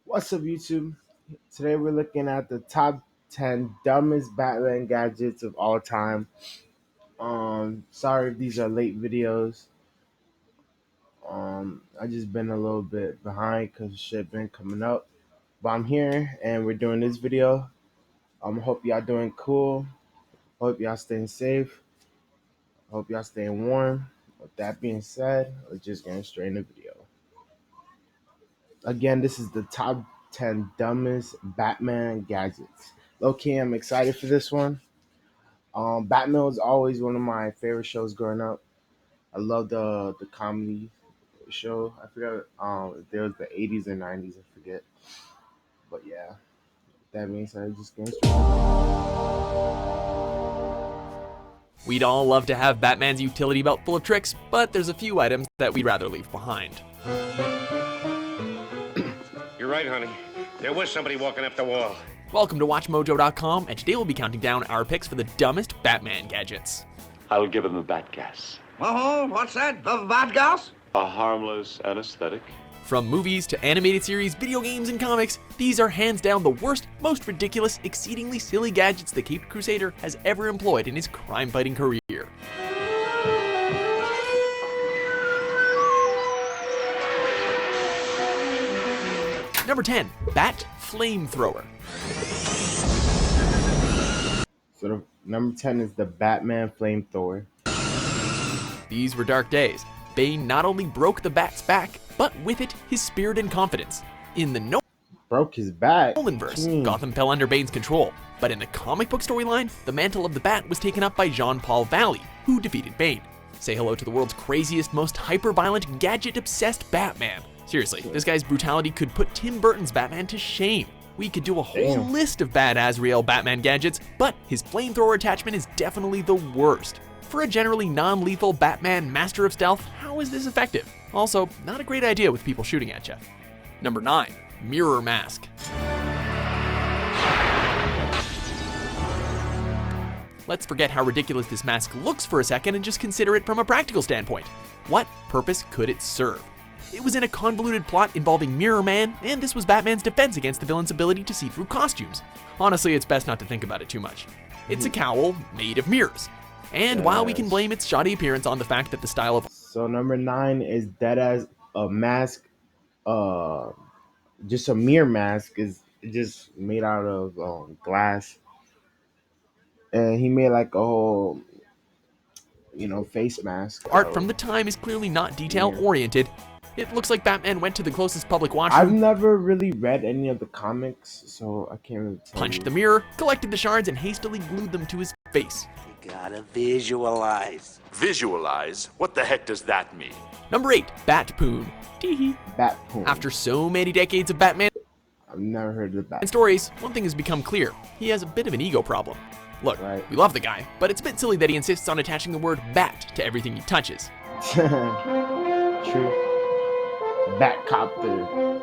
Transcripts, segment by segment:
What's up, YouTube? Today we're looking at the top 10 dumbest Batman gadgets of all time. Sorry if these are late videos. I just been a little bit behind because shit been coming up. But I'm here and we're doing this video. Hope y'all doing cool. Hope y'all staying safe. Hope y'all staying warm. With that being said, let's just get straight in the video. Again, this is the top 10 dumbest Batman gadgets. Okay, I'm excited for this one. Batman was always one of my favorite shows growing up. I love the comedy show. I forgot if there was the 80s or 90s, I forget. But yeah, that means I just getting We'd all love to have Batman's utility belt full of tricks, but there's a few items that we'd rather leave behind. You're right, honey. There was somebody walking up the wall. Welcome to WatchMojo.com, and today we'll be counting down our picks for the dumbest Batman gadgets. I'll give him the bat gas. Oh, what's that? The bad gas? A harmless anesthetic. From movies to animated series, video games, and comics, these are hands down the worst, most ridiculous, exceedingly silly gadgets the Caped Crusader has ever employed in his crime-fighting career. Number 10, Bat Flamethrower. So the number 10 is the Batman Flamethrower. These were dark days. Bane not only broke the Bat's back, but with it, his spirit and confidence. In the Broke his back. Nolanverse, Gotham fell under Bane's control, but in the comic book storyline, the mantle of the Bat was taken up by Jean-Paul Valley, who defeated Bane. Say hello to the world's craziest, most hyper-violent, gadget-obsessed Batman. Seriously, this guy's brutality could put Tim Burton's Batman to shame. We could do a whole list of bad Azrael Batman gadgets, but his flamethrower attachment is definitely the worst. For a generally non-lethal Batman master of stealth, how is this effective? Also, not a great idea with people shooting at you. Number 9, Mirror Mask. Let's forget how ridiculous this mask looks for a second and just consider it from a practical standpoint. What purpose could it serve? It was in a convoluted plot involving Mirror Man, and this was Batman's defense against the villain's ability to see through costumes. Honestly, it's best not to think about it too much. It's a cowl made of mirrors. And while we can blame its shoddy appearance on the fact that the style of... So number 9 is dead as a mask, just a mirror mask is just made out of glass. And he made like a whole, face mask. Art from the time is clearly not detail-oriented. It looks like Batman went to the closest public I've washroom, never really read any of the comics, so I can't really tell punched you. the mirror, collected the shards, and hastily glued them to his face. You gotta visualize. Visualize? What the heck does that mean? Number 8, Bat-Poon. Tee-hee. Batpoon. After so many decades of Batman I've never heard of that. stories, one thing has become clear. He has a bit of an ego problem. Look, we love the guy, but it's a bit silly that he insists on attaching the word bat to everything he touches. True. Batcopter.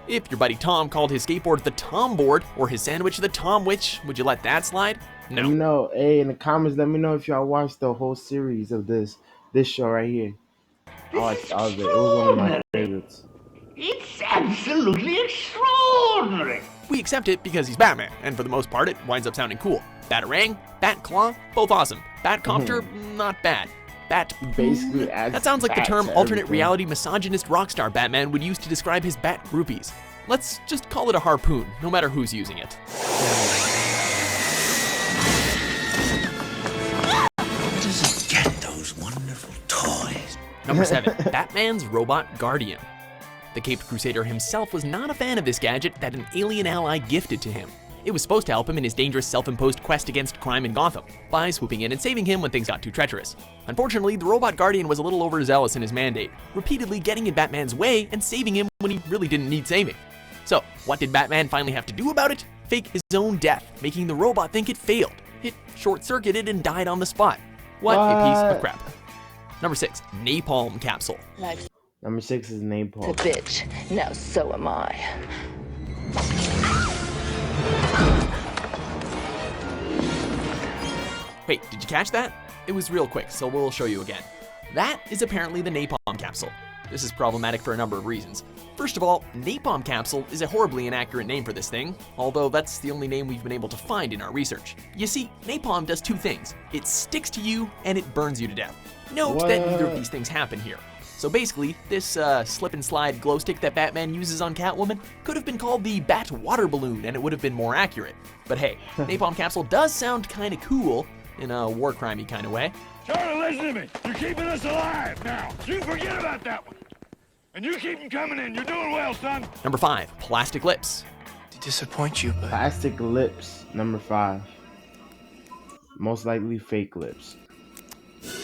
If your buddy Tom called his skateboard the Tomboard or his sandwich the Tomwich, would you let that slide? Let me know. Hey, in the comments, let me know if y'all watched the whole series of this show right here. I watched all of it. It was one of my favorites. It's absolutely extraordinary. We accept it because he's Batman, and for the most part it winds up sounding cool. Batarang, Batclaw, both awesome. Batcopter, not bad. Basically adds That sounds like the bat term to alternate everything. reality misogynist rockstar Batman would use to describe his bat groupies. Let's just call it a harpoon, no matter who's using it. Where does he get those wonderful toys? Number 7, Batman's Robot Guardian. The Caped Crusader himself was not a fan of this gadget that an alien ally gifted to him. It was supposed to help him in his dangerous self-imposed quest against crime in Gotham, by swooping in and saving him when things got too treacherous. Unfortunately, the Robot Guardian was a little overzealous in his mandate, repeatedly getting in Batman's way and saving him when he really didn't need saving. So, what did Batman finally have to do about it? Fake his own death, making the robot think it failed. It short-circuited and died on the spot. What a piece of crap. Number 6, Napalm Capsule. Life's Number 6 is a Napalm. bitch. Now so am I. Wait, did you catch that? It was real quick, so we'll show you again. That is apparently the napalm capsule. This is problematic for a number of reasons. First of all, napalm capsule is a horribly inaccurate name for this thing, although that's the only name we've been able to find in our research. You see, napalm does two things. It sticks to you and it burns you to death. Note that neither of these things happen here. So basically, this slip and slide glow stick that Batman uses on Catwoman could have been called the Bat Water Balloon and it would have been more accurate. But hey, napalm capsule does sound kinda cool in a war crimey kind of way. Charlie, listen to me. You're keeping us alive now. You forget about that one. And you keep them coming in. You're doing well, son. Number 5, plastic lips. To disappoint you, but Plastic lips, number 5. Most likely fake lips.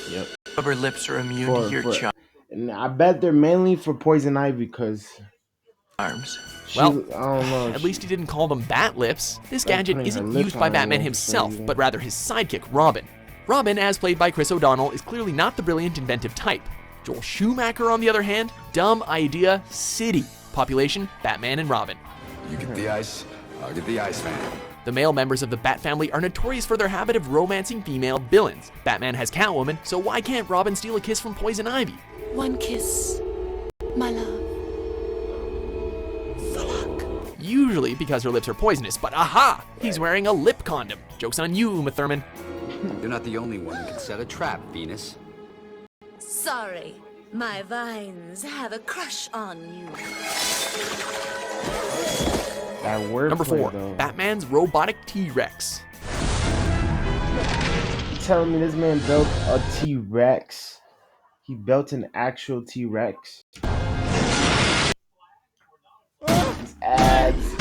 Yep. rubber lips are immune to your And I bet they're mainly for Poison Ivy because charms. Well, I don't know. at least he didn't call them bat lips. This gadget putting her isn't lips used by on Batman it, himself, so but rather his sidekick, Robin. Robin, as played by Chris O'Donnell, is clearly not the brilliant inventive type. Joel Schumacher, on the other hand, dumb idea city. Population, Batman and Robin. You get the ice, I'll get the ice man. The male members of the Bat family are notorious for their habit of romancing female villains. Batman has Catwoman, so why can't Robin steal a kiss from Poison Ivy? One kiss, my love. Usually because her lips are poisonous, but aha! He's wearing a lip condom. Joke's on you, Uma Thurman. You're not the only one who can set a trap, Venus. Sorry, my vines have a crush on you. That word Number 4, though. Batman's robotic T-Rex. You telling me this man built a T-Rex? He built an actual T-Rex. These ads.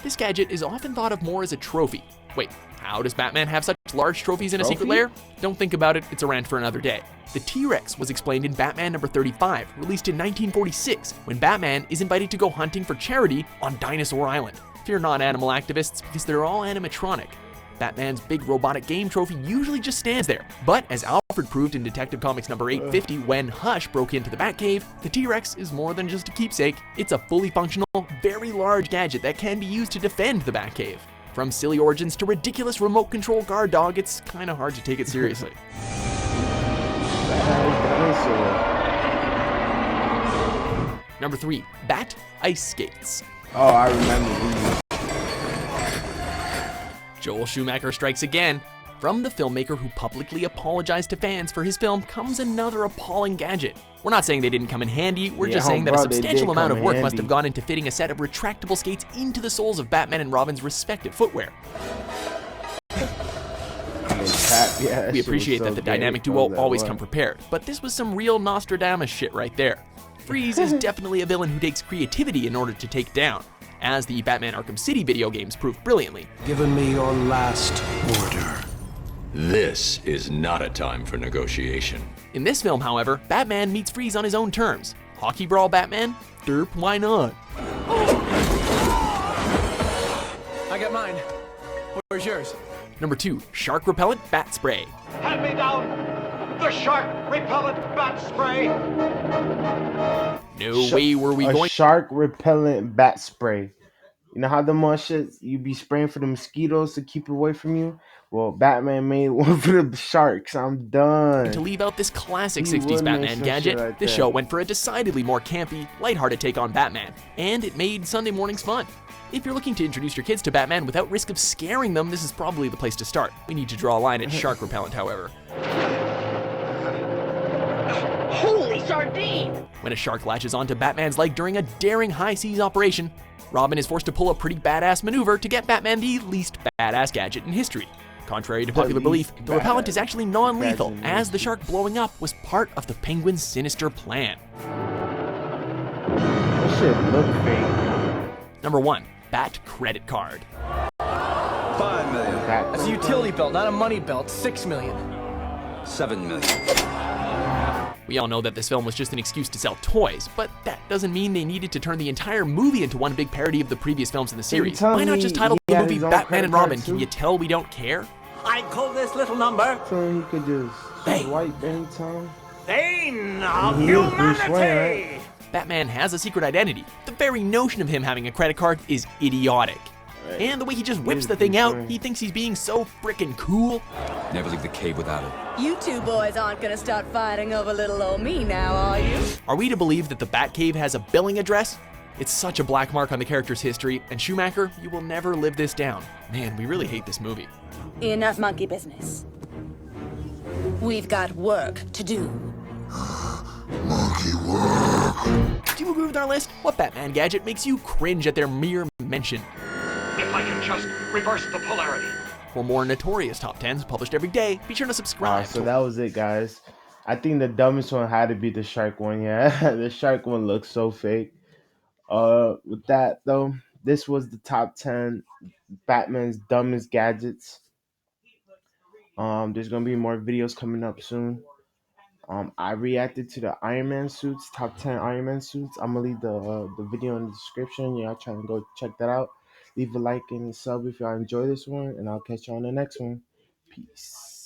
This gadget is often thought of more as a trophy. Wait, how does Batman have such large trophies in a secret Trophy? lair? Don't think about it, it's a rant for another day. The T-Rex was explained in Batman number 35, released in 1946, when Batman is invited to go hunting for charity on Dinosaur Island. Fear not animal activists, because they're all animatronic. Batman's big robotic game trophy usually just stands there, but as Alfred proved in Detective Comics number 850 when Hush broke into the Batcave, the T-Rex is more than just a keepsake. It's a fully functional, very large gadget that can be used to defend the Batcave. From silly origins to ridiculous remote control guard dog, it's kinda hard to take it seriously. Number 3, Bat Ice Skates. Oh, I remember these. Joel Schumacher strikes again. From the filmmaker who publicly apologized to fans for his film comes another appalling gadget. We're not saying they didn't come in handy, we're just saying that a bro, they substantial did amount come of in work must handy. have gone into fitting a set of retractable skates into the soles of Batman and Robin's respective footwear. Yeah, We appreciate that the dynamic duo always come prepared, but this was some real Nostradamus shit right there. Freeze is definitely a villain who takes creativity in order to take down, as the Batman Arkham City video games proved brilliantly. Given me your last order. This is not a time for negotiation. In this film, however, Batman meets Freeze on his own terms. Hockey brawl Batman? Derp, why not? I got mine. Where's yours? Number 2, shark repellent bat spray. Hand me down the shark repellent bat spray. No way were we going. Shark repellent bat spray. You know how them shits you be spraying for the mosquitoes to keep away from you? Well, Batman made one for the sharks. I'm done. To leave out this classic He 60s would make Batman some gadget, shit like this that. show went for a decidedly more campy, lighthearted take on Batman, and it made Sunday mornings fun. If you're looking to introduce your kids to Batman without risk of scaring them, this is probably the place to start. We need to draw a line at shark repellent, however. Holy sardine! When a shark latches onto Batman's leg during a daring high seas operation, Robin is forced to pull a pretty badass maneuver to get Batman the least badass gadget in history. Contrary to popular belief, the repellent is actually non-lethal, as the shark blowing up was part of the Penguin's sinister plan. That shit look fake. Number 1, Bat Credit Card. $5 million. That's a utility belt, not a money belt. $6 million. $7 million. We all know that this film was just an excuse to sell toys, but that doesn't mean they needed to turn the entire movie into one big parody of the previous films in the series. telling Why not me just title he the had movie his own Batman and credit Robin? card, Can too? you tell we don't care? I call this little number So he could just swipe anytime. Bane of He is Bruce Wayne, humanity. Batman has a secret identity. The very notion of him having a credit card is idiotic. Right. And the way he just whips Here's the thing Bruce out, Wayne. he thinks he's being so frickin' cool. Never leave the cave without it. You two boys aren't gonna start fighting over little old me now, are you? Are we to believe that the Batcave has a billing address? It's such a black mark on the character's history, and Schumacher, you will never live this down. Man, we really hate this movie. Enough monkey business. We've got work to do. Do you agree with our list? What Batman gadget makes you cringe at their mere mention? If I can just reverse the polarity. For more notorious top 10s published every day, be sure to subscribe. So that was it, guys. I think the dumbest one had to be the shark one. Yeah, the shark one looks so fake. With that though, this was the top 10 Batman's dumbest gadgets. There's gonna be more videos coming up soon. I reacted to the Iron Man suits, top 10 Iron Man suits. I'm gonna leave the video in the description. Y'all try and go check that out. Leave a like and sub if y'all enjoy this one, and I'll catch you on the next one. Peace.